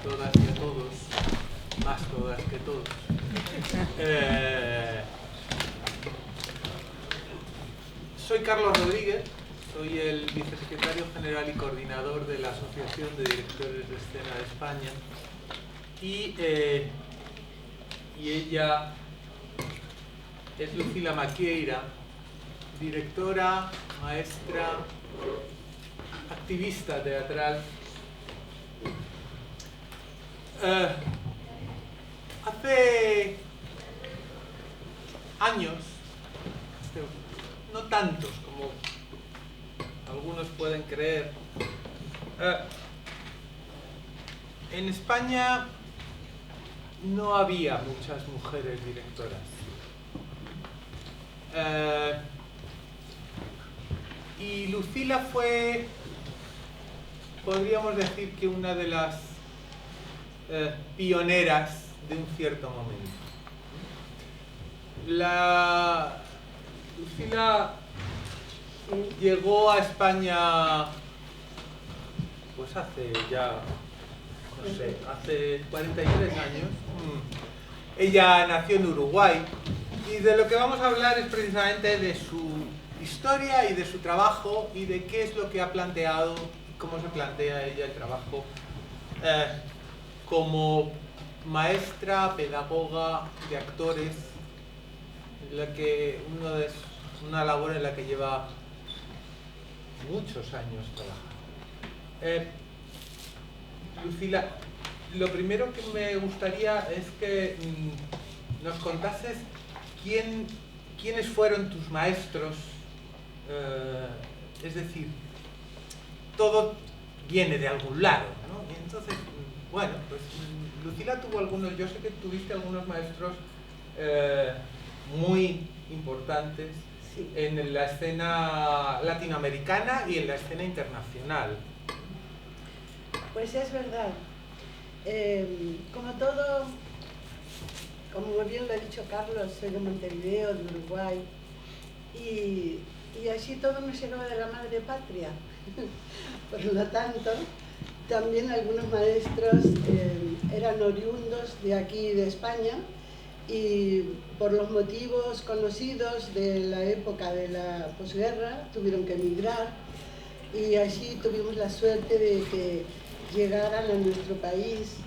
todas y a todos, más todas que todos. Soy Carlos Rodríguez, soy el vicesecretario general y coordinador de la Asociación de Directores de Escena de España y ella es Lucila Maquieira, directora, maestra, activista teatral. Hace años, no tantos como algunos pueden creer, en España no había muchas mujeres directoras. Y Lucila fue, podríamos decir que una de las pioneras de un cierto momento. Lucila llegó a España pues hace ya, no sé, hace 43 años. Ella nació en Uruguay y de lo que vamos a hablar es precisamente de su historia y de su trabajo y de qué es lo que ha planteado, cómo se plantea ella el trabajo como maestra, pedagoga de actores, en la que una labor en la que lleva muchos años trabajando. Lucila, lo primero que me gustaría es que nos contases quiénes fueron tus maestros. Es decir, todo viene de algún lado, ¿no? Y entonces, bueno, pues Lucila tuvo algunos, yo sé que tuviste algunos maestros muy importantes, sí, en la escena latinoamericana y en la escena internacional. Pues es verdad. Como todo, como bien lo ha dicho Carlos, soy de Montevideo, de Uruguay, y allí todo me llegaba de la madre patria. Por lo tanto, también algunos maestros eran oriundos de aquí, de España, y por los motivos conocidos de la época de la posguerra tuvieron que emigrar, y allí tuvimos la suerte de que llegaran a nuestro país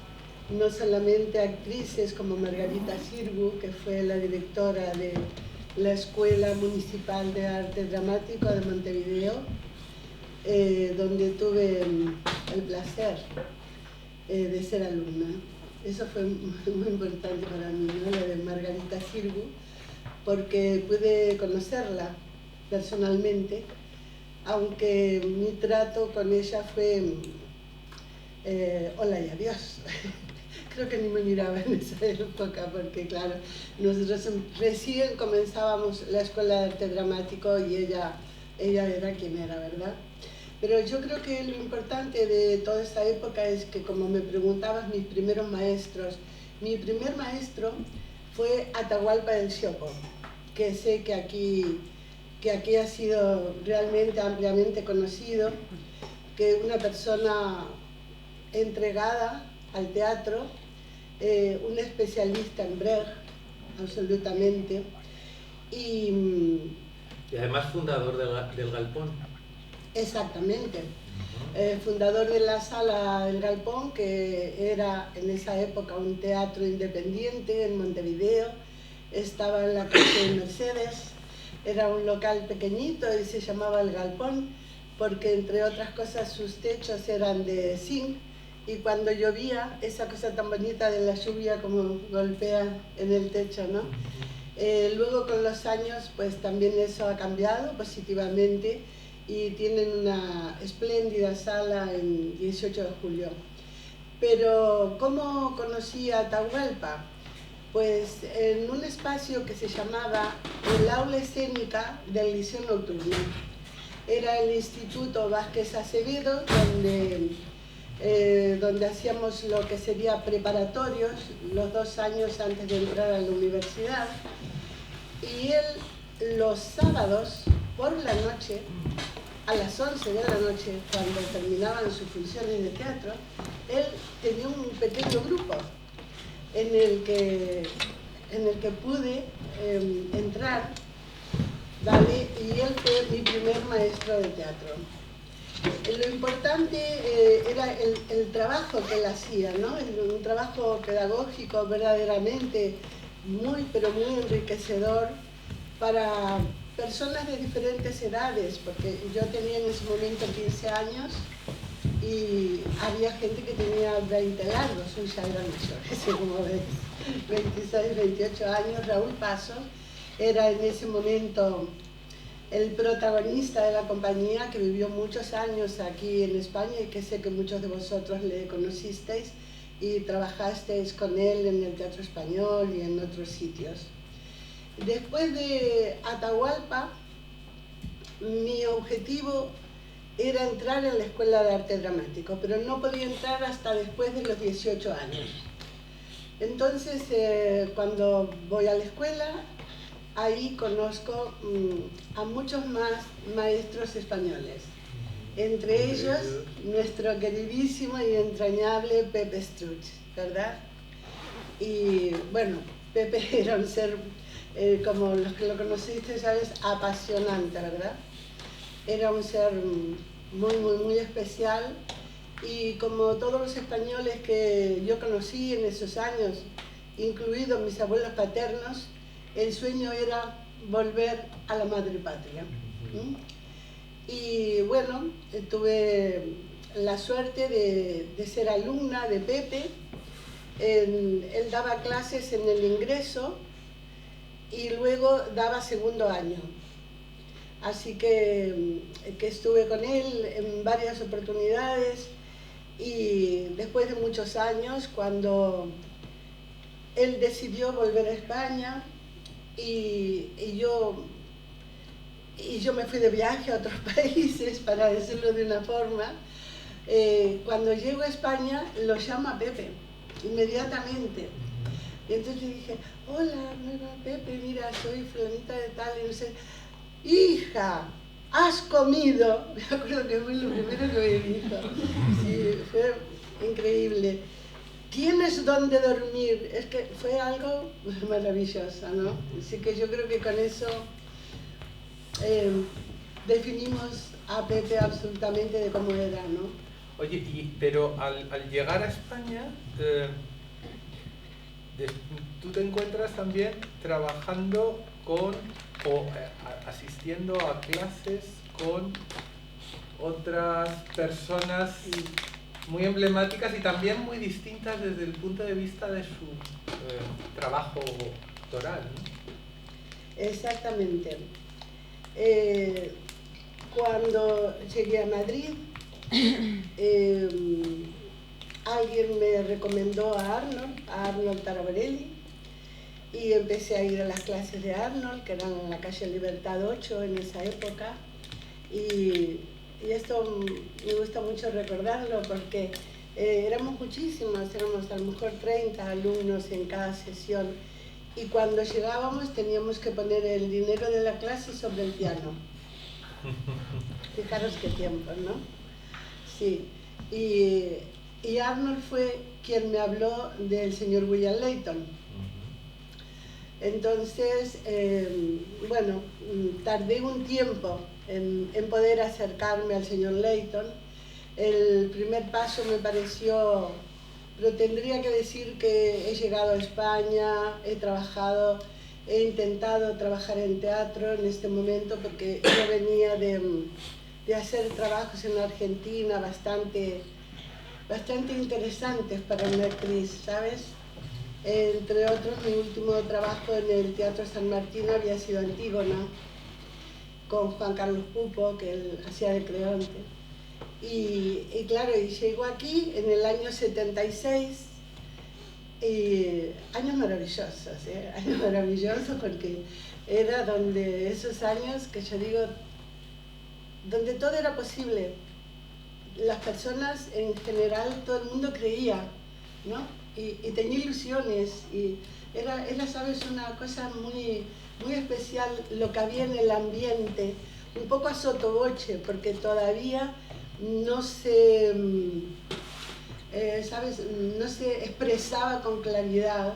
no solamente actrices como Margarita Xirgu, que fue la directora de la Escuela Municipal de Arte Dramático de Montevideo, donde tuve el placer de ser alumna. Eso fue muy importante para mí, ¿no? La de Margarita Xirgu, porque pude conocerla personalmente, aunque mi trato con ella fue hola y adiós. Creo que ni me miraba en esa época, porque claro, nosotros recién comenzábamos la Escuela de Arte Dramático y ella era quien era, ¿verdad? Pero yo creo que lo importante de toda esta época es que, como me preguntabas, mis primeros maestros, mi primer maestro fue Atahualpa del Chopo, que sé que aquí ha sido realmente ampliamente conocido, que es una persona entregada al teatro, un especialista en Brecht, absolutamente, y además fundador del Galpón. Exactamente, fundador de la Sala del Galpón, que era en esa época un teatro independiente en Montevideo, estaba en la calle Mercedes, era un local pequeñito y se llamaba El Galpón, porque entre otras cosas sus techos eran de zinc, y cuando llovía, esa cosa tan bonita de la lluvia como golpea en el techo, ¿no? Luego con los años pues también eso ha cambiado positivamente y tienen una espléndida sala en 18 de julio. Pero ¿cómo conocí a Atahualpa? Pues en un espacio que se llamaba el aula escénica del Liceo Nocturno. Era el Instituto Vázquez Acevedo, donde hacíamos lo que sería preparatorios, los 2 años antes de entrar a la universidad. Y él, los sábados, por la noche, a las 11 de la noche, cuando terminaban sus funciones de teatro, él tenía un pequeño grupo en el que pude entrar, ¿vale? Y él fue mi primer maestro de teatro. Lo importante era el trabajo que él hacía, ¿no? Un trabajo pedagógico verdaderamente muy, pero muy enriquecedor para personas de diferentes edades, porque yo tenía en ese momento 15 años y había gente que tenía 20 largos, ya eran mayores, como veis, 26, 28 años. Raúl Pasos era en ese momento el protagonista de la compañía, que vivió muchos años aquí en España y que sé que muchos de vosotros le conocisteis y trabajasteis con él en el Teatro Español y en otros sitios. Después de Atahualpa, mi objetivo era entrar en la Escuela de Arte Dramático, pero no podía entrar hasta después de los 18 años. Entonces, cuando voy a la escuela, ahí conozco a muchos más maestros españoles, entre ellos nuestro queridísimo y entrañable Pepe Struch, ¿verdad? Y bueno, Pepe era un ser, como los que lo conociste, ¿sabes?, apasionante, ¿verdad? Era un ser muy, muy, muy especial, y como todos los españoles que yo conocí en esos años, incluidos mis abuelos paternos, el sueño era volver a la madre patria. Y bueno, tuve la suerte de ser alumna de Pepe. Él daba clases en el ingreso y luego daba segundo año. Así que estuve con él en varias oportunidades, y después de muchos años, cuando él decidió volver a España, y yo me fui de viaje a otros países, para decirlo de una forma, cuando llego a España lo llama Pepe, inmediatamente. Y entonces le dije: hola, Pepe, mira, soy fulanita de tal, y no sé. Hija, ¿has comido? Me acuerdo que fue lo primero que me dijo. Sí, fue increíble. ¿Tienes dónde dormir? Es que fue algo maravilloso, ¿no? Así que yo creo que con eso definimos a Pepe absolutamente de cómo era, ¿no? Oye, pero al llegar a España, tú te encuentras también trabajando con o asistiendo a clases con otras personas muy emblemáticas y también muy distintas desde el punto de vista de su trabajo doctoral, ¿no? Exactamente. Cuando llegué a Madrid, alguien me recomendó a Arnold Taraborelli, y empecé a ir a las clases de Arnold, que eran en la calle Libertad 8 en esa época, y esto me gusta mucho recordarlo porque éramos muchísimos, éramos a lo mejor 30 alumnos en cada sesión, y cuando llegábamos teníamos que poner el dinero de la clase sobre el piano. Fijaros qué tiempo, ¿no? Sí, y Arnold fue quien me habló del señor William Layton. Entonces, bueno, tardé un tiempo en poder acercarme al señor Layton. El primer paso me pareció, pero tendría que decir que he llegado a España, he intentado trabajar en teatro en este momento, porque yo venía de hacer trabajos en Argentina bastante interesantes para una actriz, ¿sabes? Entre otros, mi último trabajo en el Teatro San Martín había sido Antígona, con Juan Carlos Pupo, que él hacía de Creonte. Y claro, y llegó aquí en el año 76, y años maravillosos, años maravillosos, porque era donde esos años que yo digo, donde todo era posible. Las personas en general, todo el mundo creía, ¿no? Y tenía ilusiones, y era, ¿sabes?, una cosa muy, muy especial lo que había en el ambiente, un poco a sottovoce, porque todavía no se ¿sabes? No se expresaba con claridad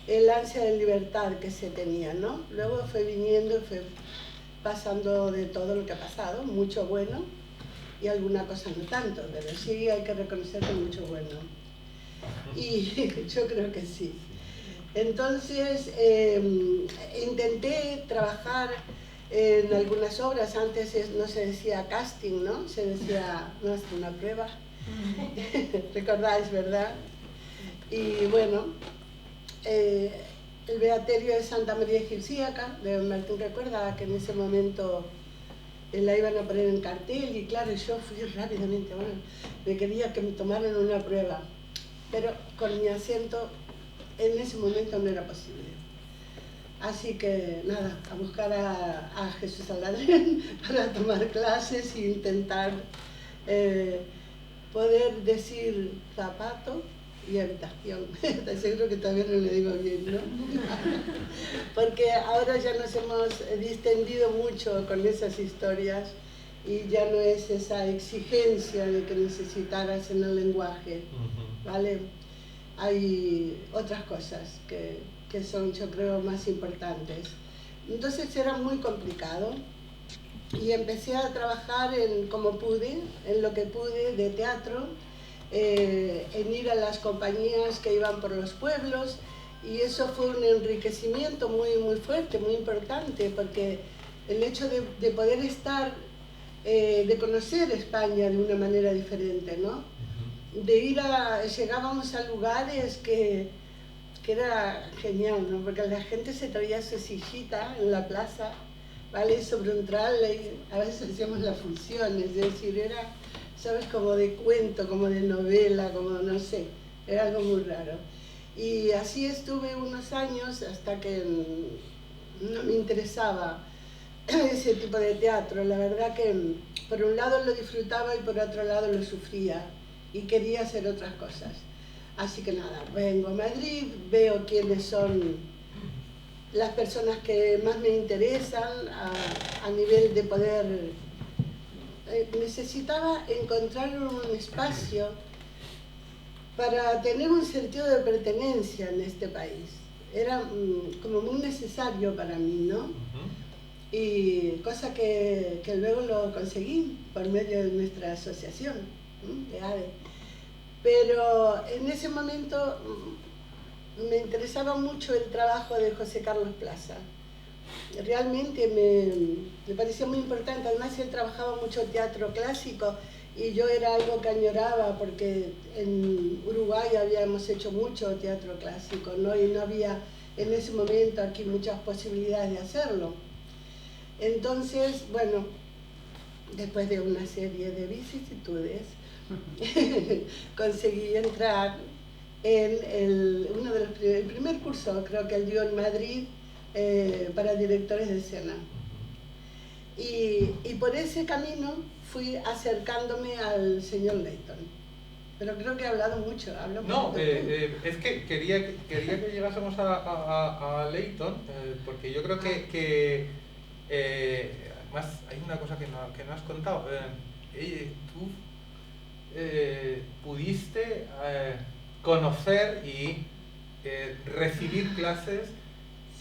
el ansia de libertad que se tenía, ¿no? Luego fue viniendo, fue pasando de todo lo que ha pasado, mucho bueno y alguna cosa no tanto, pero sí hay que reconocer que mucho bueno. Y yo creo que sí. Entonces intenté trabajar en algunas obras. Antes no se decía casting, ¿no? Se decía una prueba. ¿Recordáis, verdad? Y bueno, el Beaterio de Santa María Egipcíaca, de Martín Recuerda, que en ese momento la iban a poner en cartel, y claro, yo fui rápidamente, bueno, me quería que me tomaran una prueba, pero con mi acento en ese momento no era posible. Así que nada, a buscar a Jesús Aladrén para tomar clases e intentar poder decir zapato y habitación. Estoy seguro que todavía no lo digo bien, ¿no? Porque ahora ya nos hemos distendido mucho con esas historias y ya no es esa exigencia de que necesitaras en el lenguaje, ¿vale? Hay otras cosas que son, yo creo, más importantes. Entonces era muy complicado y empecé a trabajar como pude, en lo que pude de teatro, en ir a las compañías que iban por los pueblos, y eso fue un enriquecimiento muy, muy fuerte, muy importante, porque el hecho de poder estar, de conocer España de una manera diferente, ¿no? Llegábamos a lugares que era genial, ¿no? Porque la gente se traía su sillita en la plaza, ¿vale? Sobre un trale, a veces hacíamos las funciones, es decir, era, ¿sabes? Como de cuento, como de novela, como no sé, era algo muy raro. Y así estuve unos años hasta que no me interesaba ese tipo de teatro. La verdad que por un lado lo disfrutaba y por otro lado lo sufría y quería hacer otras cosas. Así que nada, vengo a Madrid, veo quiénes son las personas que más me interesan a nivel de poder. Necesitaba encontrar un espacio para tener un sentido de pertenencia en este país. Era como muy necesario para mí, ¿no? Y cosa que luego lo conseguí por medio de nuestra asociación de ADE. Pero en ese momento me interesaba mucho el trabajo de José Carlos Plaza. Realmente me parecía muy importante. Además, él trabajaba mucho teatro clásico y yo era algo que añoraba, porque en Uruguay habíamos hecho mucho teatro clásico, ¿no? Y no había en ese momento aquí muchas posibilidades de hacerlo. Entonces, bueno, después de una serie de vicisitudes, conseguí entrar en el primer curso, creo que él dio en Madrid, para directores de escena. Y por ese camino fui acercándome al señor Leighton. Pero creo que he hablado mucho. No, es que quería que llegásemos a Leighton, porque yo creo que además hay una cosa que no has contado. Tú pudiste conocer y recibir clases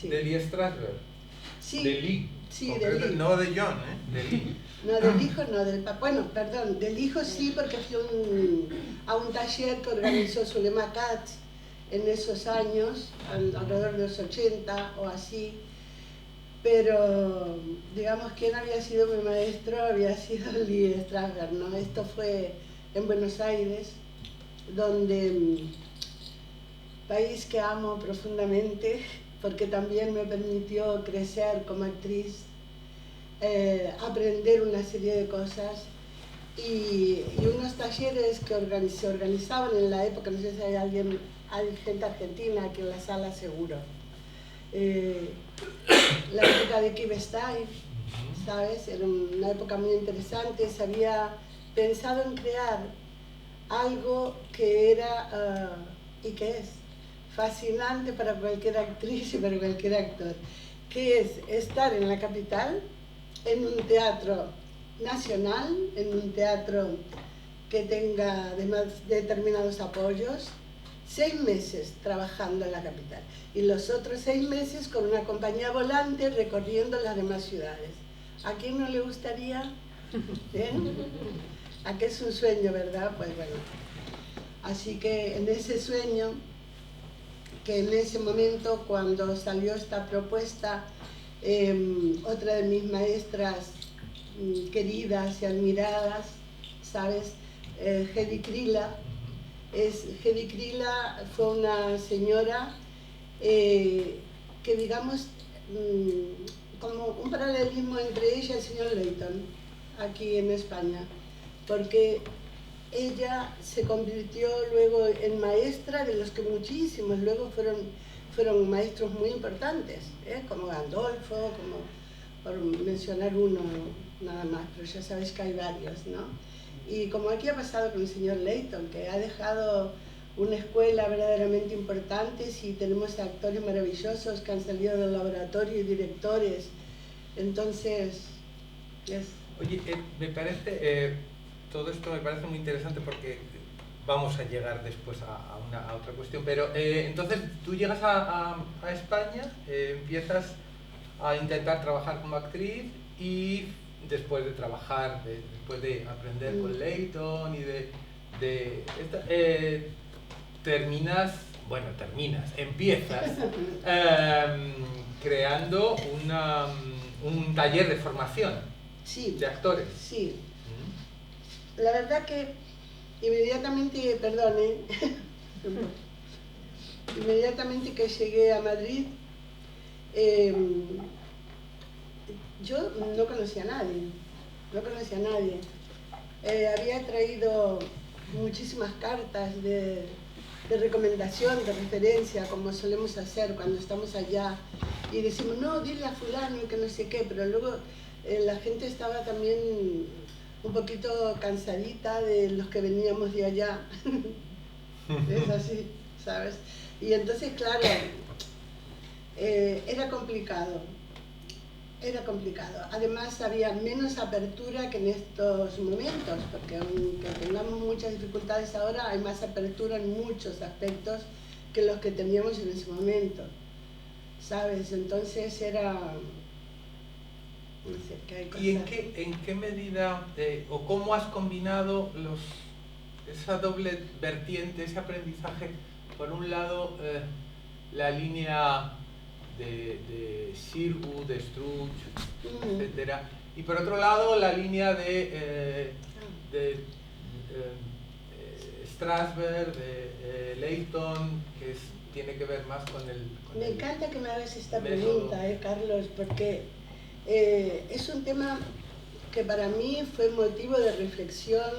de Lee Strasberg. Sí, de Lee. Sí, de Lee. No de John, de Lee. No, del hijo no, del papá. Bueno, perdón, del hijo sí, porque fui a un taller que organizó Zulema Katz en esos años, alrededor de los 80 o así. Pero, digamos, quien había sido mi maestro había sido Lee Strasberg, ¿no? Esto fue en Buenos Aires, donde país que amo profundamente, porque también me permitió crecer como actriz, aprender una serie de cosas y unos talleres que se organizaban en la época. No sé si hay gente argentina aquí en la sala, seguro. La época de Key Style, ¿sabes? Era una época muy interesante. Se había pensado en crear algo que era y que es fascinante para cualquier actriz y para cualquier actor, que es estar en la capital, en un teatro nacional, en un teatro que tenga además determinados apoyos, 6 meses trabajando en la capital y los otros 6 meses con una compañía volante recorriendo las demás ciudades. ¿A quién no le gustaría? ¿Bien? ¿A qué es un sueño, verdad? Pues bueno, así que en ese sueño, que en ese momento cuando salió esta propuesta, otra de mis maestras queridas y admiradas, ¿sabes? Hedy Krila. Hedy Krila fue una señora que, digamos, como un paralelismo entre ella y el señor Leighton, aquí en España, porque ella se convirtió luego en maestra de los que muchísimos luego fueron maestros muy importantes, como Gandolfo, como por mencionar uno nada más, pero ya sabéis que hay varios, ¿no? Y como aquí ha pasado con el señor Leighton, que ha dejado una escuela verdaderamente importante, y tenemos actores maravillosos que han salido del laboratorio y directores, entonces... Oye, me parece, todo esto me parece muy interesante porque vamos a llegar después a otra cuestión, pero entonces tú llegas a España, empiezas a intentar trabajar como actriz y después de trabajar, después de aprender con Leighton y empiezas creando un taller de formación, sí, de actores. Sí. La verdad que inmediatamente, perdone, inmediatamente que llegué a Madrid, yo no conocía a nadie, había traído muchísimas cartas de recomendación, de referencia, como solemos hacer cuando estamos allá y decimos, no, dile a fulano y que no sé qué, pero luego la gente estaba también un poquito cansadita de los que veníamos de allá. Es así, ¿sabes? Y entonces, claro, era complicado. Además, había menos apertura que en estos momentos, porque aunque tengamos muchas dificultades ahora, hay más apertura en muchos aspectos que los que teníamos en ese momento, ¿sabes? Entonces era... No sé, que hay cosas... ¿Y en qué medida o cómo has combinado esa doble vertiente, ese aprendizaje? Por un lado, la línea de Sherwood, de Struch, etcétera, y por otro lado la línea de Strasberg, de Leighton, que tiene que ver más con el... Me encanta que me hagas esta pregunta, Carlos, porque es un tema que para mí fue motivo de reflexión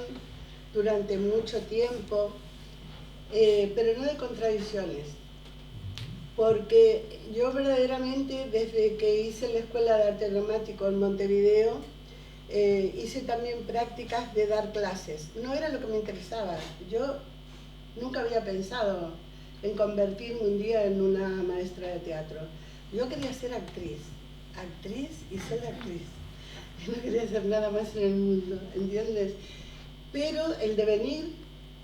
durante mucho tiempo, pero no de contradicciones, porque yo verdaderamente desde que hice la Escuela de Arte Dramático en Montevideo, hice también prácticas de dar clases. No era lo que me interesaba, yo nunca había pensado en convertirme un día en una maestra de teatro. Yo quería ser actriz y ser actriz. Yo no quería hacer nada más en el mundo, ¿entiendes? Pero el devenir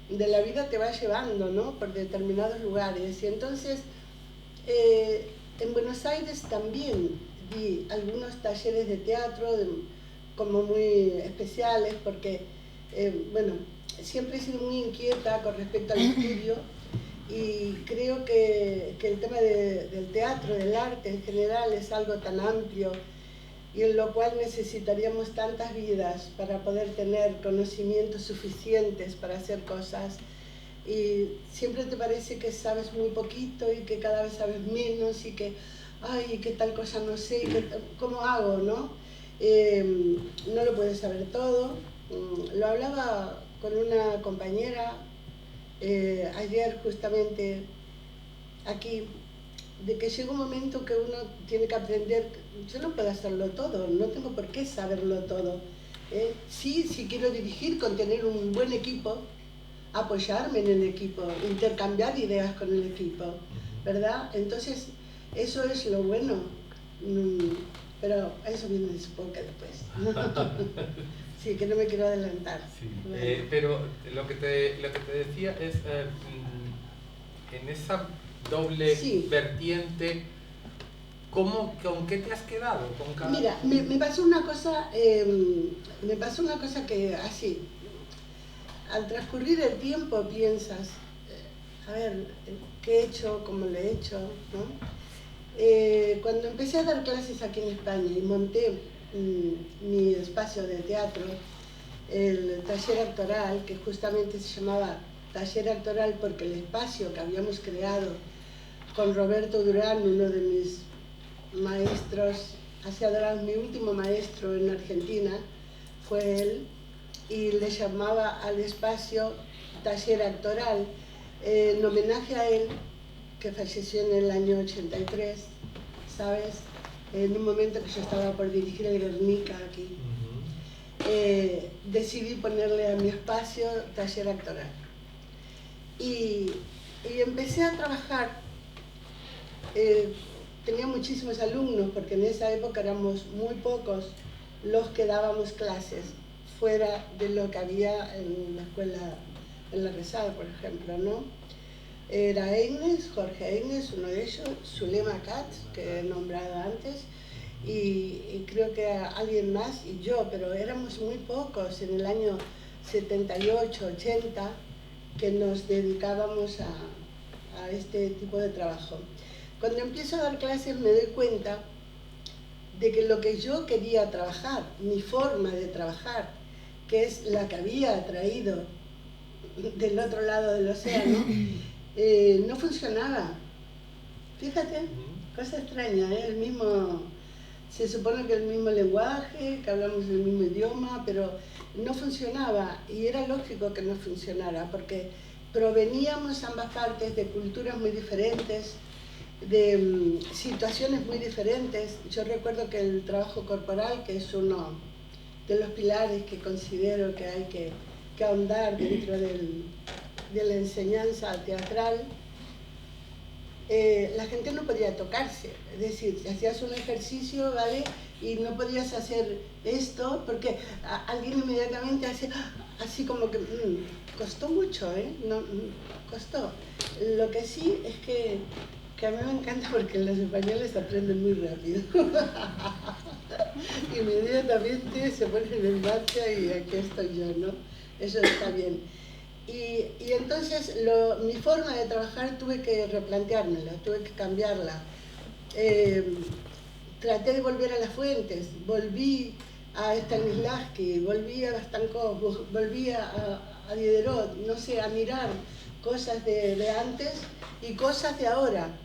de la vida te va llevando, ¿no? Por determinados lugares. Y entonces, en Buenos Aires también di algunos talleres de teatro como muy especiales, porque, bueno, siempre he sido muy inquieta con respecto al estudio y creo que el tema del teatro, del arte en general, es algo tan amplio y en lo cual necesitaríamos tantas vidas para poder tener conocimientos suficientes para hacer cosas, y siempre te parece que sabes muy poquito y que cada vez sabes menos y que, ay, qué tal cosa no sé, ¿cómo hago, no? No lo puedes saber todo. Lo hablaba con una compañera ayer justamente aquí, de que llega un momento que uno tiene que aprender, yo no puedo hacerlo todo, no tengo por qué saberlo todo. Sí, si quiero dirigir con tener un buen equipo, apoyarme en el equipo, intercambiar ideas con el equipo, ¿verdad? Entonces, eso es lo bueno, pero eso viene después. Sí, que no me quiero adelantar. Sí, Bueno. pero lo que te decía es, en esa doble Sí. vertiente, ¿con qué te has quedado? ¿Con cada... Mira, me pasó una cosa que así, al transcurrir el tiempo piensas, a ver, ¿qué he hecho? ¿Cómo lo he hecho? ¿No? Cuando empecé a dar clases aquí en España y monté mi espacio de teatro, el taller actoral, que justamente se llamaba taller actoral porque el espacio que habíamos creado con Roberto Durán, uno de mis maestros, hace adorar, mi último maestro en Argentina, fue él, y le llamaba al espacio taller actoral, en homenaje a él, que falleció en el año 83, ¿sabes? En un momento que yo estaba por dirigir el Guernica aquí. Decidí ponerle a mi espacio taller actoral. Y empecé a trabajar. Tenía muchísimos alumnos, porque en esa época éramos muy pocos los que dábamos clases, fuera de lo que había en la escuela, en la Resada, por ejemplo, ¿no? Era Eines, Jorge Eines, uno de ellos, Zulema Katz, que he nombrado antes, y creo que alguien más, y yo, pero éramos muy pocos en el año 78, 80, que nos dedicábamos a este tipo de trabajo. Cuando empiezo a dar clases me doy cuenta de que lo que yo quería trabajar, mi forma de trabajar, que es la que había traído del otro lado del océano, no funcionaba. Fíjate, cosa extraña, ¿eh? Se supone que el mismo lenguaje, que hablamos el mismo idioma, pero no funcionaba, y era lógico que no funcionara, porque proveníamos ambas partes de culturas muy diferentes, de situaciones muy diferentes. Yo recuerdo que el trabajo corporal, que es uno de los pilares que considero que hay que ahondar dentro de la enseñanza teatral, la gente no podía tocarse, es decir, hacías un ejercicio, ¿vale? Y no podías hacer esto, porque alguien inmediatamente hace así como que costó mucho, ¿eh? No, costó. Lo que sí es que a mí me encanta, porque los españoles aprenden muy rápido. Inmediatamente se ponen en marcha y aquí estoy yo, ¿no? Eso está bien. Y entonces mi forma de trabajar tuve que replanteármela, tuve que cambiarla. Traté de volver a las fuentes, volví a Stanislavski, volví a Bastankov, volví a Diderot, no sé, a mirar cosas de antes y cosas de ahora.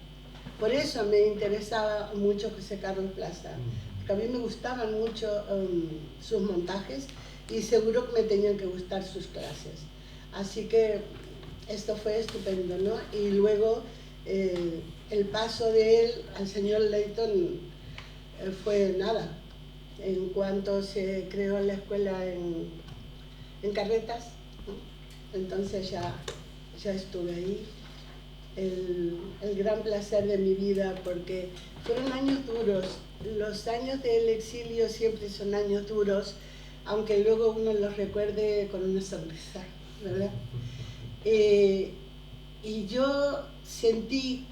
Por eso me interesaba mucho José Carlos Plaza, porque a mí me gustaban mucho sus montajes y seguro que me tenían que gustar sus clases. Así que esto fue estupendo, ¿no? Y luego el paso de él al señor Leighton fue nada. En cuanto se creó la escuela en Carretas, ¿no? Entonces ya estuve ahí. El gran placer de mi vida, porque fueron años duros. Los años del exilio siempre son años duros, aunque luego uno los recuerde con una sonrisa, ¿verdad? Y yo sentí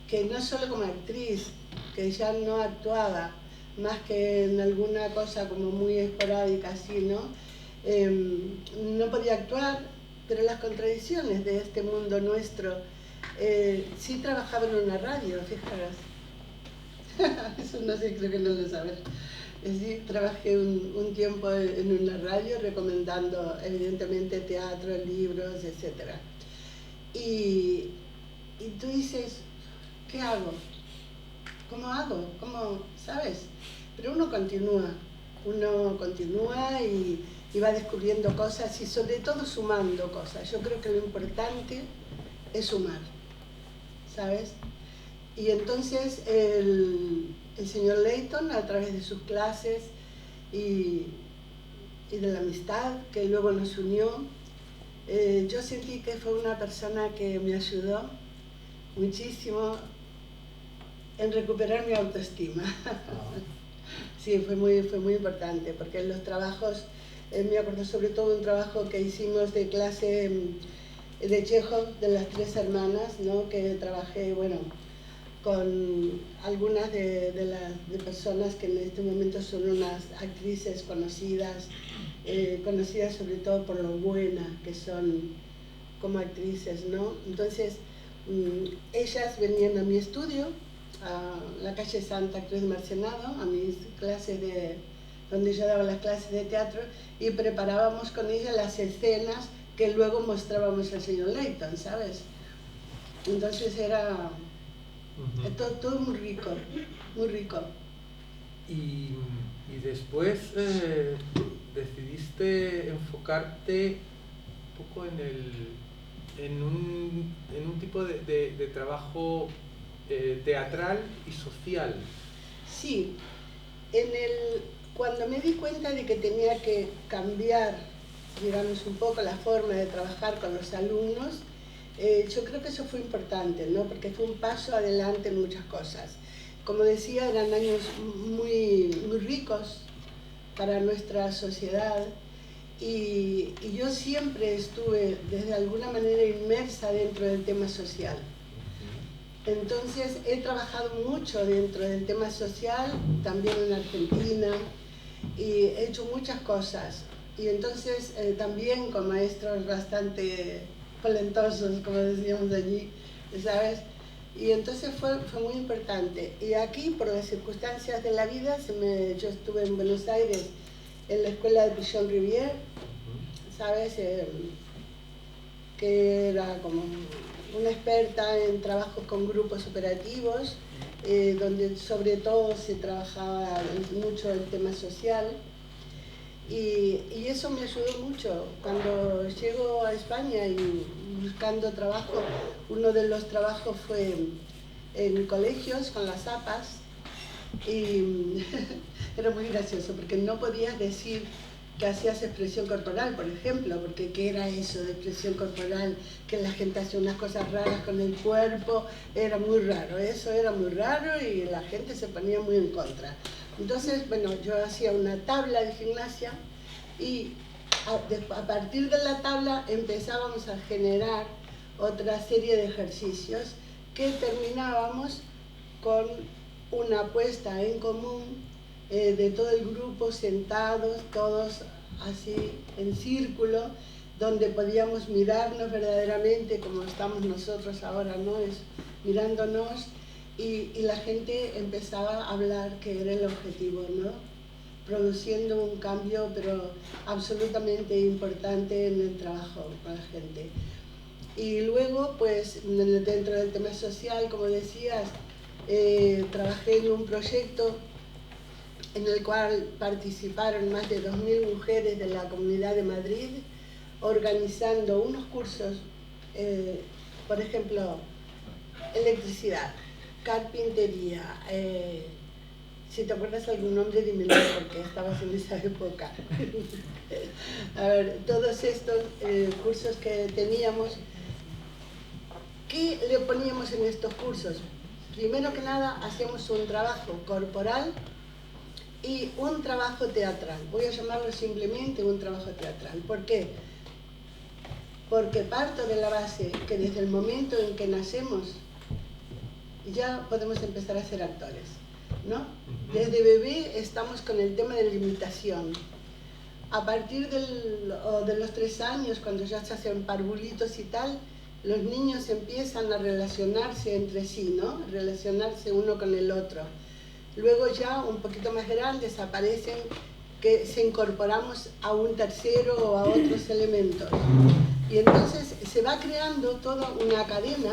que no solo como actriz, que ya no actuaba, más que en alguna cosa como muy esporádica, así, ¿no? No podía actuar, pero las contradicciones de este mundo nuestro. Sí trabajaba en una radio, fijaros. Eso no sé, creo que no lo sabes. Sí, trabajé un tiempo en una radio recomendando evidentemente teatro, libros, etc. Y tú dices, ¿qué hago? ¿Cómo hago? ¿Cómo? ¿Sabes? Pero uno continúa y va descubriendo cosas y sobre todo sumando cosas. Yo creo que lo importante es sumar, ¿sabes? Y entonces el señor Leighton, a través de sus clases y de la amistad que luego nos unió, yo sentí que fue una persona que me ayudó muchísimo en recuperar mi autoestima. Sí, fue muy importante, porque en los trabajos Me acuerdo sobre todo de un trabajo que hicimos de clase de Chekhov, de las tres hermanas, ¿no? Que trabajé, bueno, con algunas de personas que en este momento son unas actrices conocidas, conocidas sobre todo por lo buenas que son como actrices, ¿no? Entonces, ellas venían a mi estudio, a la calle Santa Cruz de Marcenado, a mis clases donde yo daba las clases de teatro, y preparábamos con ellas las escenas que luego mostrábamos al señor Leighton, ¿sabes? Entonces era todo muy rico, muy rico. Y después decidiste enfocarte un poco en un tipo de trabajo teatral y social. Sí, cuando me di cuenta de que tenía que cambiar, digamos, un poco la forma de trabajar con los alumnos, yo creo que eso fue importante, ¿no? Porque fue un paso adelante en muchas cosas. Como decía, eran años muy, muy ricos para nuestra sociedad y yo siempre estuve, desde alguna manera, inmersa dentro del tema social. Entonces he trabajado mucho dentro del tema social, también en Argentina, y he hecho muchas cosas. Y entonces también con maestros bastante talentosos, como decíamos allí, ¿sabes? Y entonces fue muy importante. Y aquí, por las circunstancias de la vida, yo estuve en Buenos Aires, en la escuela de Pichon Rivière, ¿sabes? Que era como una experta en trabajos con grupos operativos, donde sobre todo se trabajaba mucho el tema social. Y eso me ayudó mucho. Cuando llego a España y buscando trabajo, uno de los trabajos fue en colegios con las APAs, y era muy gracioso porque no podías decir que hacías expresión corporal, por ejemplo, porque ¿qué era eso de expresión corporal? Que la gente hace unas cosas raras con el cuerpo, era muy raro, eso era muy raro y la gente se ponía muy en contra. Entonces, bueno, yo hacía una tabla de gimnasia y a partir de la tabla empezábamos a generar otra serie de ejercicios que terminábamos con una puesta en común de todo el grupo sentados, todos así en círculo, donde podíamos mirarnos verdaderamente como estamos nosotros ahora, ¿no? Mirándonos, y la gente empezaba a hablar, que era el objetivo, ¿no? Produciendo un cambio, pero absolutamente importante en el trabajo con la gente. Y luego, pues, dentro del tema social, como decías, trabajé en un proyecto en el cual participaron más de 2.000 mujeres de la Comunidad de Madrid, organizando unos cursos, por ejemplo, electricidad, carpintería, si te acuerdas algún nombre, dímelo, porque estabas en esa época. A ver, todos estos cursos que teníamos, ¿qué le poníamos en estos cursos? Primero que nada, hacíamos un trabajo corporal y un trabajo teatral. Voy a llamarlo simplemente un trabajo teatral. ¿Por qué? Porque parto de la base que desde el momento en que nacemos ya podemos empezar a ser actores, ¿no? Desde bebé estamos con el tema de la imitación. A partir de los 3 años, cuando ya se hacen parvulitos y tal, los niños empiezan a relacionarse entre sí, ¿no? Relacionarse uno con el otro. Luego ya un poquito más grandes aparecen que se incorporamos a un tercero o a otros elementos. Y entonces se va creando toda una cadena,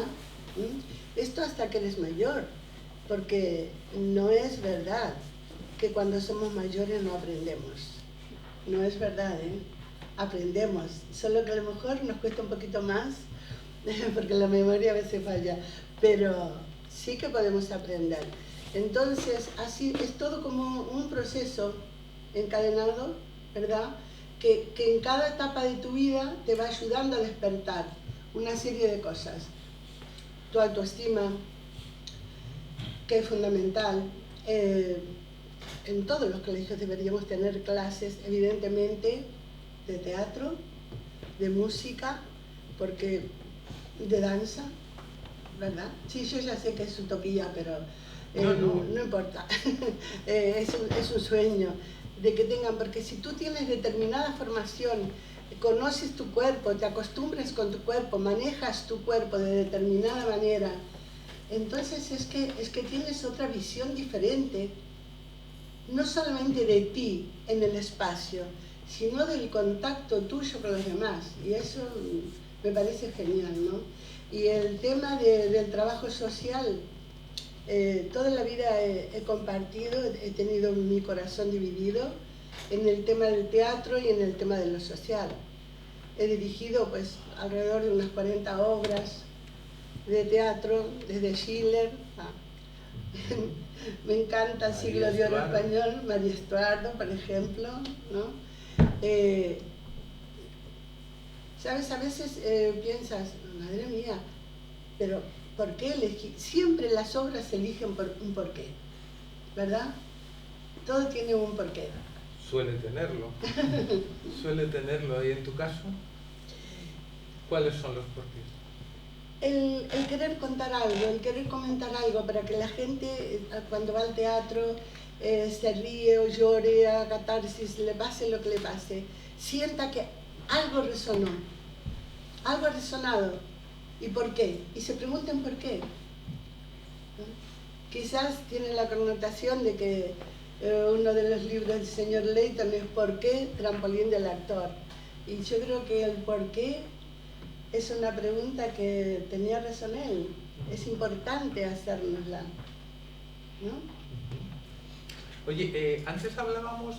esto hasta que eres mayor, porque no es verdad que cuando somos mayores no aprendemos. No es verdad, ¿eh? Aprendemos, solo que a lo mejor nos cuesta un poquito más, porque la memoria a veces falla, pero sí que podemos aprender. Entonces, así es todo como un proceso encadenado, ¿verdad? Que en cada etapa de tu vida te va ayudando a despertar una serie de cosas. Tu autoestima, que es fundamental. En todos los colegios deberíamos tener clases, evidentemente, de teatro, de música, porque de danza, ¿verdad? Sí, yo ya sé que es utopía, pero no importa. Es un sueño de que tengan, porque si tú tienes determinada formación, conoces tu cuerpo, te acostumbras con tu cuerpo, manejas tu cuerpo de determinada manera, entonces es que tienes otra visión diferente, no solamente de ti en el espacio, sino del contacto tuyo con los demás. Y eso me parece genial, ¿no? Y el tema del trabajo social, toda la vida he compartido, he tenido mi corazón dividido en el tema del teatro y en el tema de lo social. He dirigido pues alrededor de unas 40 obras de teatro, desde Schiller me encanta Siglo de Oro Español, María Estuardo, por ejemplo, ¿no? ¿Sabes? A veces piensas, madre mía, pero ¿por qué elegí? Siempre las obras se eligen por un porqué, ¿verdad? Todo tiene un porqué. Suele tenerlo. Suele tenerlo. ¿Y en tu caso? ¿Cuáles son los porqués? El querer contar algo, el querer comentar algo para que la gente cuando va al teatro se ríe o llore, haga catarsis, le pase lo que le pase, sienta que algo resonó, algo ha resonado. ¿Y por qué? Y se pregunten por qué. ¿No? Quizás tiene la connotación de que uno de los libros del señor Leighton es ¿Por qué? Trampolín del actor. Y yo creo que el por qué es una pregunta que tenía razón él. Es importante hacérnosla, ¿no? Oye, antes hablábamos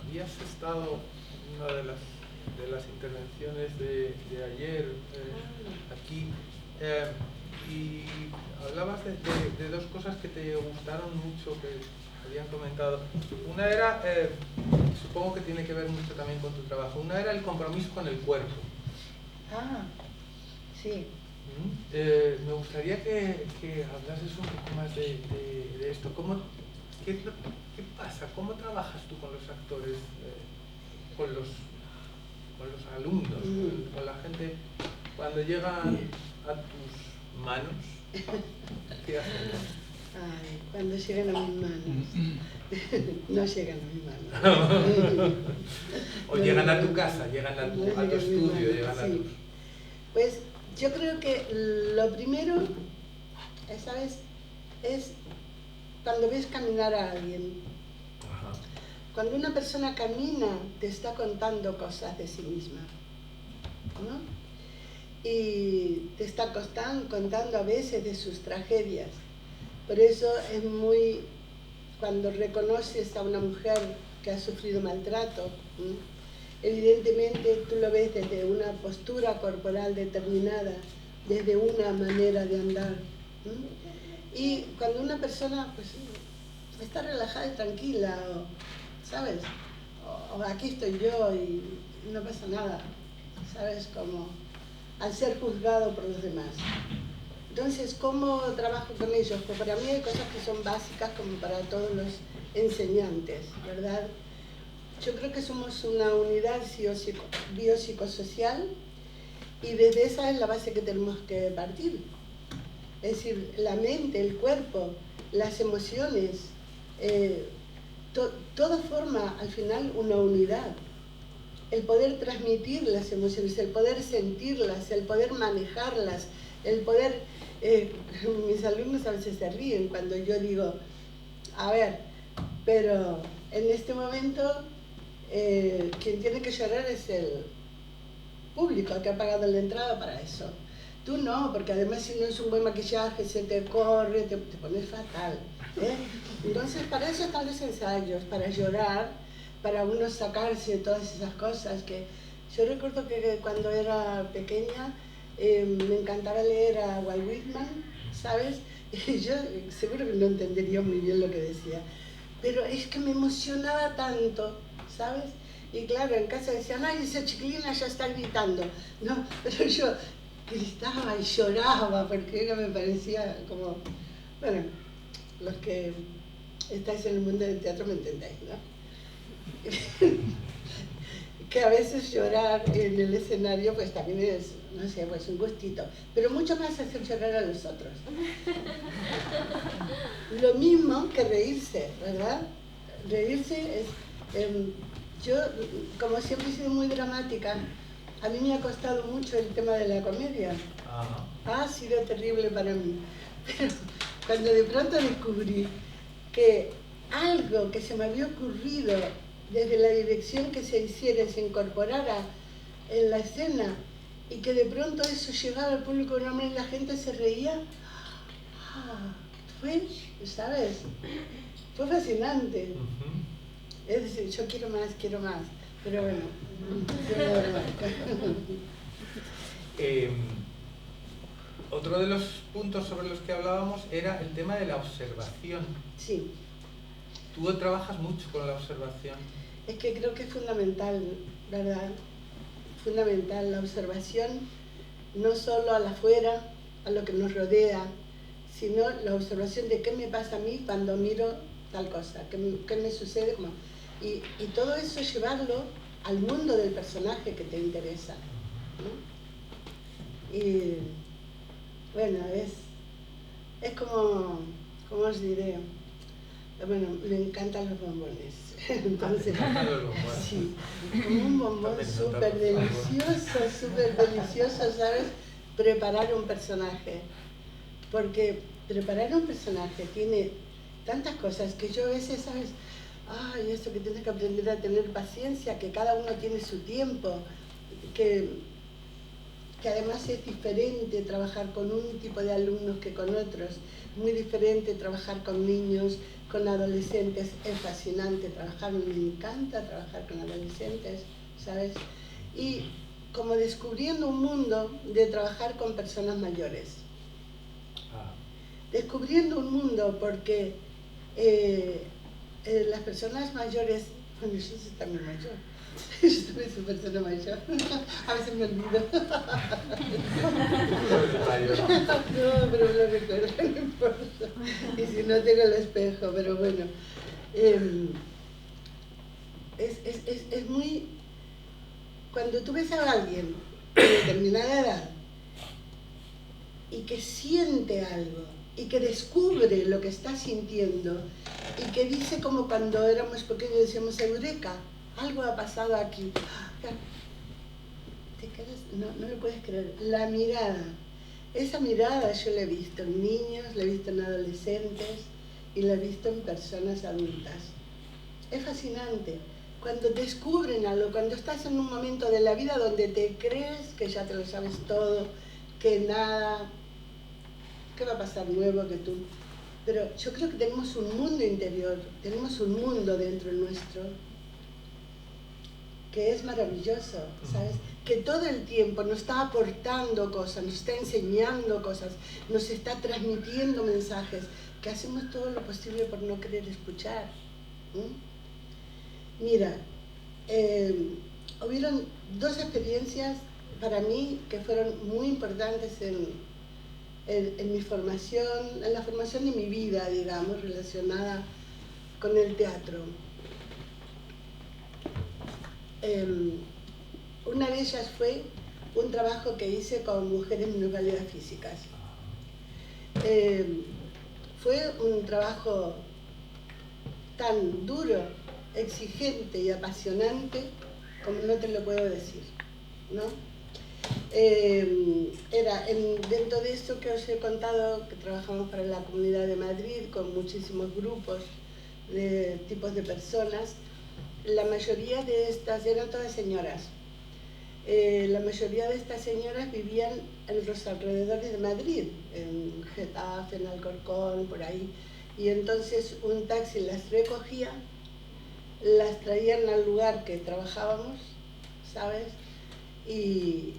habías estado en una de las intervenciones de ayer aquí y hablabas de dos cosas que te gustaron mucho, que habían comentado. Una era, supongo que tiene que ver mucho también con tu trabajo, una era el compromiso con el cuerpo. Ah, sí. Me gustaría que hablases un poco más de esto. ¿Qué pasa? ¿Cómo trabajas tú con los actores, con los alumnos, con la gente, cuando llegan a tus manos? ¿Qué hacen? Ay, cuando llegan a mis manos. No llegan a mis manos. O llegan a tu casa, llegan a tu estudio, llegan a tus... Pues yo creo que lo primero, ¿sabes? Es cuando ves caminar a alguien. Ajá. Cuando una persona camina, te está contando cosas de sí misma, ¿no? Y te está contando a veces de sus tragedias. Por eso es muy... Cuando reconoces a una mujer que ha sufrido maltrato, ¿no? Evidentemente tú lo ves desde una postura corporal determinada, desde una manera de andar, ¿no? Y cuando una persona pues, está relajada y tranquila, ¿sabes? O aquí estoy yo y no pasa nada, ¿sabes? Como al ser juzgado por los demás. Entonces, ¿cómo trabajo con ellos? Pues para mí hay cosas que son básicas como para todos los enseñantes, ¿verdad? Yo creo que somos una unidad biopsicosocial y desde esa es la base que tenemos que partir. Es decir, la mente, el cuerpo, las emociones, todo forma al final una unidad. El poder transmitir las emociones, el poder sentirlas, el poder manejarlas, el poder... mis alumnos a veces se ríen cuando yo digo, a ver, pero en este momento quien tiene que llorar es el público que ha pagado la entrada para eso. Tú no, porque además si no es un buen maquillaje, se te corre, te pones fatal, ¿eh? Entonces para eso están los ensayos, para llorar, para uno sacarse todas esas cosas que... Yo recuerdo que cuando era pequeña me encantaba leer a Walt Whitman, ¿sabes? Y yo seguro que no entendería muy bien lo que decía, pero es que me emocionaba tanto, ¿sabes? Y claro, en casa decían, ay, esa chiquilina ya está gritando. No, pero yo gritaba y lloraba porque me parecía como... Bueno, los que estáis en el mundo del teatro me entendéis, ¿no? que a veces llorar en el escenario pues también es, no sé, pues un gustito, pero mucho más hacer llorar a los otros. Lo mismo que reírse, ¿verdad? Reírse es... yo, como siempre he sido muy dramática, a mí me ha costado mucho el tema de la comedia. Ha sido terrible para mí. Pero cuando de pronto descubrí que algo que se me había ocurrido desde la dirección que se hiciera, se incorporara en la escena y que de pronto eso llegaba al público de una manera y la gente se reía, fue, ¿sabes? Fue fascinante. Es decir, yo quiero más, pero bueno, otro de los puntos sobre los que hablábamos era el tema de la observación. Sí. Tú trabajas mucho con la observación. Es que creo que es fundamental, ¿verdad? Fundamental la observación, no solo a la afuera, a lo que nos rodea, sino la observación de qué me pasa a mí cuando miro tal cosa, qué me sucede, y todo eso llevarlo al mundo del personaje que te interesa, ¿no? Y bueno, es como os diré, bueno, me encantan los bombones. Entonces, sí, como un bombón súper delicioso, ¿sabes? Preparar un personaje. Porque preparar un personaje tiene tantas cosas que yo a veces, ¿sabes? Ay, eso que tienes que aprender a tener paciencia, que cada uno tiene su tiempo, que además es diferente trabajar con un tipo de alumnos que con otros, muy diferente trabajar con niños, con adolescentes, es fascinante trabajar, me encanta trabajar con adolescentes, ¿sabes? Y como descubriendo un mundo de trabajar con personas mayores. Descubriendo un mundo porque las personas mayores, bueno, yo soy también mayor, yo también soy persona mayor, a veces me olvido. No, pero lo recuerdo, no importa. Y si no tengo el espejo, pero bueno. Es muy... Cuando tú ves a alguien de determinada edad y que siente algo, y que descubre lo que está sintiendo, y que dice como cuando éramos pequeños decíamos, eureka, algo ha pasado aquí. Te quedas, no lo puedes creer. La mirada, esa mirada yo la he visto en niños, la he visto en adolescentes y la he visto en personas adultas. Es fascinante. Cuando descubren algo, cuando estás en un momento de la vida donde te crees que ya te lo sabes todo, que nada, ¿qué va a pasar nuevo que tú? Pero yo creo que tenemos un mundo interior, tenemos un mundo dentro nuestro que es maravilloso, ¿sabes? Que todo el tiempo nos está aportando cosas, nos está enseñando cosas, nos está transmitiendo mensajes, que hacemos todo lo posible por no querer escuchar. Mira, hubieron dos experiencias para mí que fueron muy importantes en mi formación, en la formación de mi vida, digamos, relacionada con el teatro. Una de ellas fue un trabajo que hice con mujeres minusválidas físicas. Fue un trabajo tan duro, exigente y apasionante como no te lo puedo decir, ¿no? Era dentro de esto que os he contado, que trabajamos para la Comunidad de Madrid con muchísimos grupos de tipos de personas. La mayoría de estas eran todas señoras. La mayoría de estas señoras vivían en los alrededores de Madrid, en Getafe, en Alcorcón, por ahí. Y entonces un taxi las recogía, las traían al lugar que trabajábamos, ¿sabes? ¿Y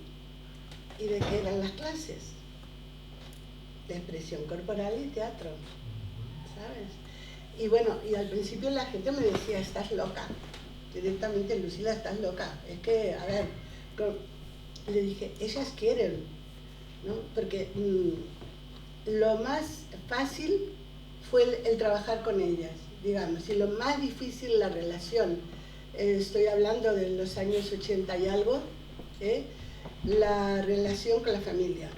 de qué eran las clases? De expresión corporal y teatro, ¿sabes? Y bueno, y al principio la gente me decía, estás loca. Directamente, Lucila, estás loca. Es que, a ver, le dije, ellas quieren, ¿no? Porque lo más fácil fue el trabajar con ellas, digamos, y lo más difícil la relación estoy hablando de los años 80 y algo, la relación con la familia.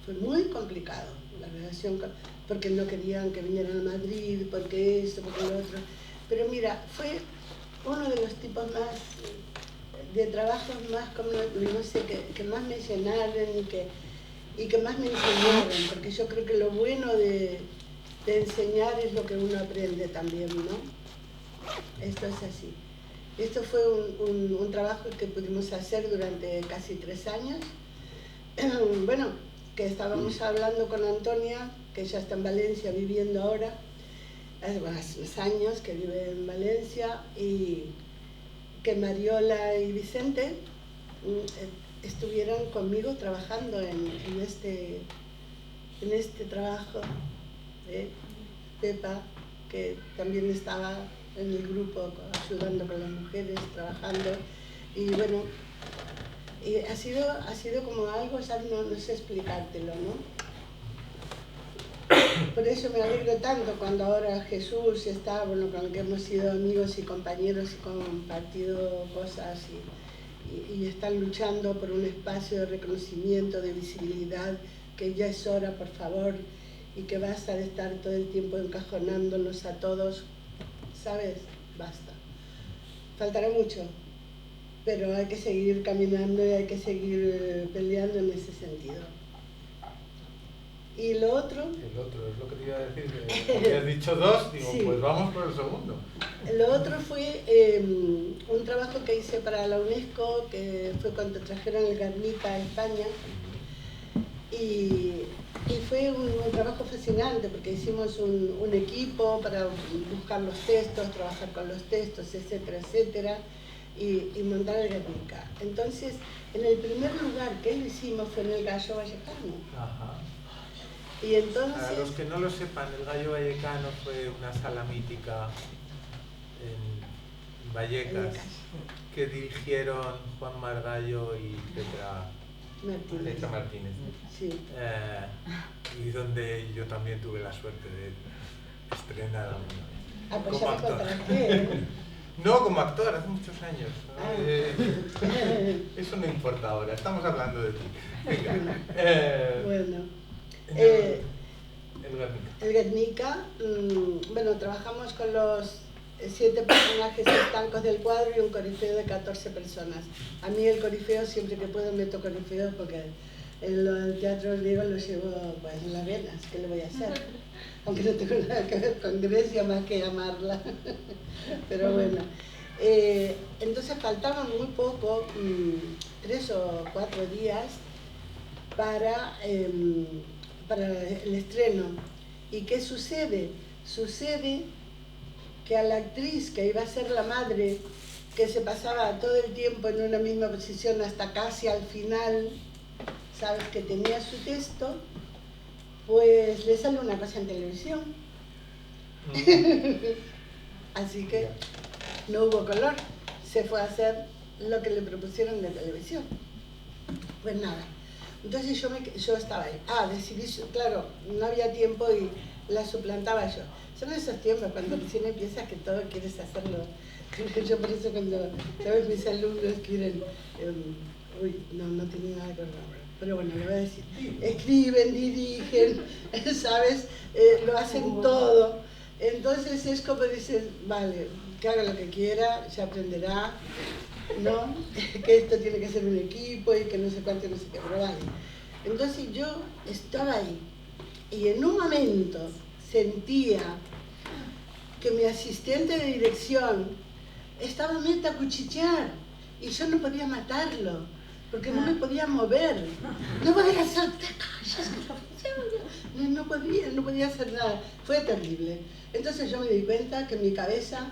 Fue muy complicado la relación porque no querían que vinieran a Madrid, porque esto, porque lo otro. Pero mira, fue uno de los tipos más de trabajos más, como, no sé, que más me llenaron y que más me enseñaron, porque yo creo que lo bueno de enseñar es lo que uno aprende también, ¿no? Esto es así. Esto fue un trabajo que pudimos hacer durante casi 3 años. Bueno, que estábamos hablando con Antonia, que ya está en Valencia viviendo ahora, hace unos años que vive en Valencia, y que Mariola y Vicente estuvieron conmigo trabajando en este trabajo. Pepa, que también estaba en el grupo ayudando con las mujeres, trabajando, y bueno, y ha sido como algo, ya no sé explicártelo, ¿no? Por eso me alegro tanto cuando ahora Jesús está, bueno, con el que hemos sido amigos y compañeros y compartido cosas y están luchando por un espacio de reconocimiento, de visibilidad, que ya es hora, por favor, y que basta de estar todo el tiempo encajonándonos a todos, ¿sabes? Basta. Faltará mucho, pero hay que seguir caminando y hay que seguir peleando en ese sentido. ¿Y lo otro? El otro, es lo que te iba a decir. Habías dicho 2, digo, sí. Pues vamos por el segundo. Lo otro fue un trabajo que hice para la UNESCO, que fue cuando trajeron el Guernica a España. Y fue un trabajo fascinante, porque hicimos un equipo para buscar los textos, trabajar con los textos, etcétera, etcétera, y montar el Guernica. Entonces, en el primer lugar que lo hicimos fue en el Gallo Vallecano. Ajá. Y entonces, para los que no lo sepan, el Gallo Vallecano fue una sala mítica en Vallecas que dirigieron Juan Margallo y Petra Martínez. Sí. Y donde yo también tuve la suerte de estrenar pues como actor. No, como actor, hace muchos años. Eso no importa ahora, estamos hablando de ti. Venga. Bueno. El Guernica, bueno, trabajamos con los 7 personajes estancos del cuadro y un corifeo de 14 personas. A mí el corifeo, siempre que puedo meto corifeo, porque el teatro griego lo llevo pues en las venas, ¿qué le voy a hacer? Aunque no tengo nada que ver con Grecia más que amarla. Pero bueno, entonces faltaban muy poco, 3 o 4 días para el estreno. ¿Y qué sucede? Sucede que a la actriz que iba a ser la madre, que se pasaba todo el tiempo en una misma posición hasta casi al final, sabes, que tenía su texto, pues le sale una cosa en televisión. Así que no hubo color, se fue a hacer lo que le propusieron de televisión. Pues nada. Entonces yo estaba ahí. Decidí, claro, no había tiempo y la suplantaba yo. Son esos tiempos cuando recién empiezas que todo quieres hacerlo. Yo por eso cuando, ¿sabes? Mis alumnos quieren... no tiene nada que ver. Pero bueno, le voy a decir. Escriben, dirigen, ¿sabes? Lo hacen todo. Entonces es como dices, vale, que haga lo que quiera, se aprenderá, ¿no? Que esto tiene que ser un equipo y que no sé cuánto, no sé qué, pero vale. Entonces yo estaba ahí y en un momento sentía que mi asistente de dirección estaba meta a cuchillar y yo no podía matarlo porque no me podía mover, no podía hacer no podía hacer nada, fue terrible. Entonces yo me di cuenta que mi cabeza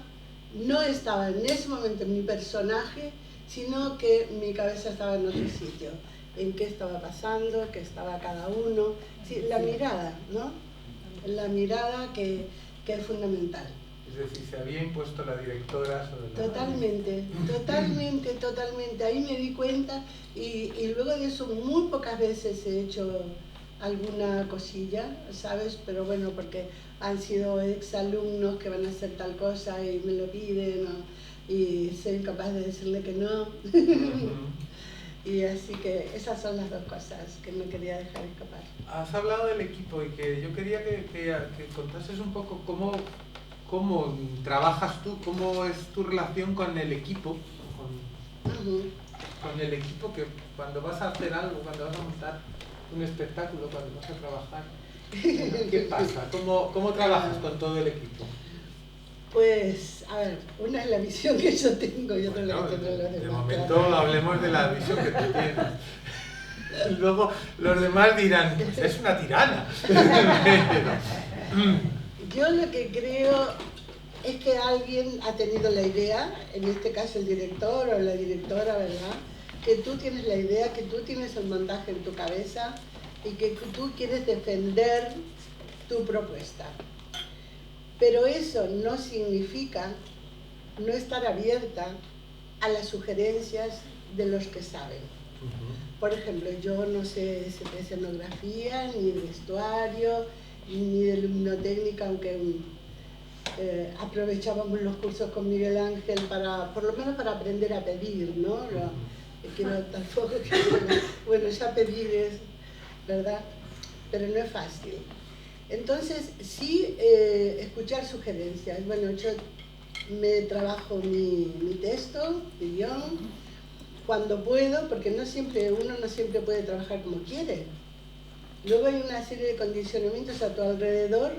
no estaba en ese momento en mi personaje, sino que mi cabeza estaba en otro sitio, en qué estaba pasando, qué estaba cada uno, sí, la mirada, ¿no? La mirada que es fundamental. Es decir, se había impuesto la directora sobre la... Totalmente. Ahí me di cuenta y luego de eso muy pocas veces he hecho alguna cosilla, ¿sabes? Pero bueno, porque han sido exalumnos que van a hacer tal cosa y me lo piden, y soy incapaz de decirle que no. Y así que esas son las dos cosas que no quería dejar escapar. Has hablado del equipo y que yo quería que contases un poco cómo trabajas tú, cómo es tu relación con el equipo, con el equipo que cuando vas a hacer algo, cuando vas a montar un espectáculo, cuando vas a trabajar, ¿qué pasa? ¿Cómo trabajas con todo el equipo? Pues, a ver, una es la visión que yo tengo y otra es la que tienen los demás. De momento hablemos de la visión que tú tienes. Y luego los demás dirán, pues es una tirana. Yo lo que creo es que alguien ha tenido la idea, en este caso el director o la directora, ¿verdad? Que tú tienes la idea, que tú tienes el montaje en tu cabeza y que tú quieres defender tu propuesta. Pero eso no significa no estar abierta a las sugerencias de los que saben. Por ejemplo, yo no sé de escenografía, ni de vestuario, ni de luminotécnica, aunque aprovechábamos los cursos con Miguel Ángel para, por lo menos para aprender a pedir, ¿no? Quiero tampoco que, bueno, ya pedir es, ¿verdad? Pero no es fácil. Entonces, sí, escuchar sugerencias. Bueno, yo me trabajo mi texto, mi guión, cuando puedo, porque uno no siempre puede trabajar como quiere. Luego hay una serie de condicionamientos a tu alrededor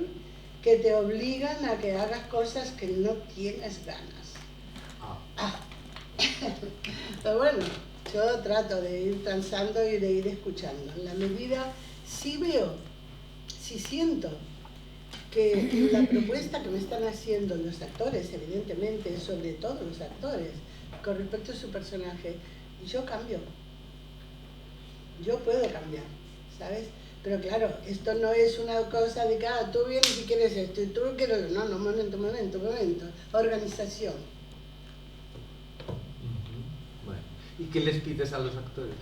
que te obligan a que hagas cosas que no tienes ganas. Pero bueno, yo trato de ir transando y de ir escuchando. En la medida, sí veo, sí siento que la propuesta que me están haciendo los actores, evidentemente, sobre todo los actores, con respecto a su personaje, yo cambio. Yo puedo cambiar, ¿sabes? Pero claro, esto no es una cosa de que tú vienes y quieres esto y tú quieres... No, momento. Organización. Bueno. ¿Y qué les pides a los actores?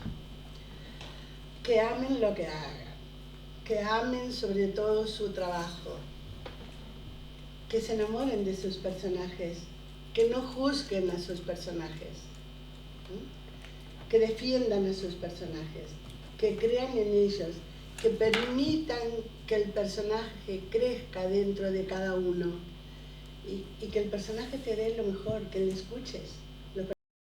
Que amen lo que hagan. Que amen sobre todo su trabajo. Que se enamoren de sus personajes. Que no juzguen a sus personajes. Que defiendan a sus personajes. Que crean en ellos. Que permitan que el personaje crezca dentro de cada uno y que el personaje te dé lo mejor, que le escuches.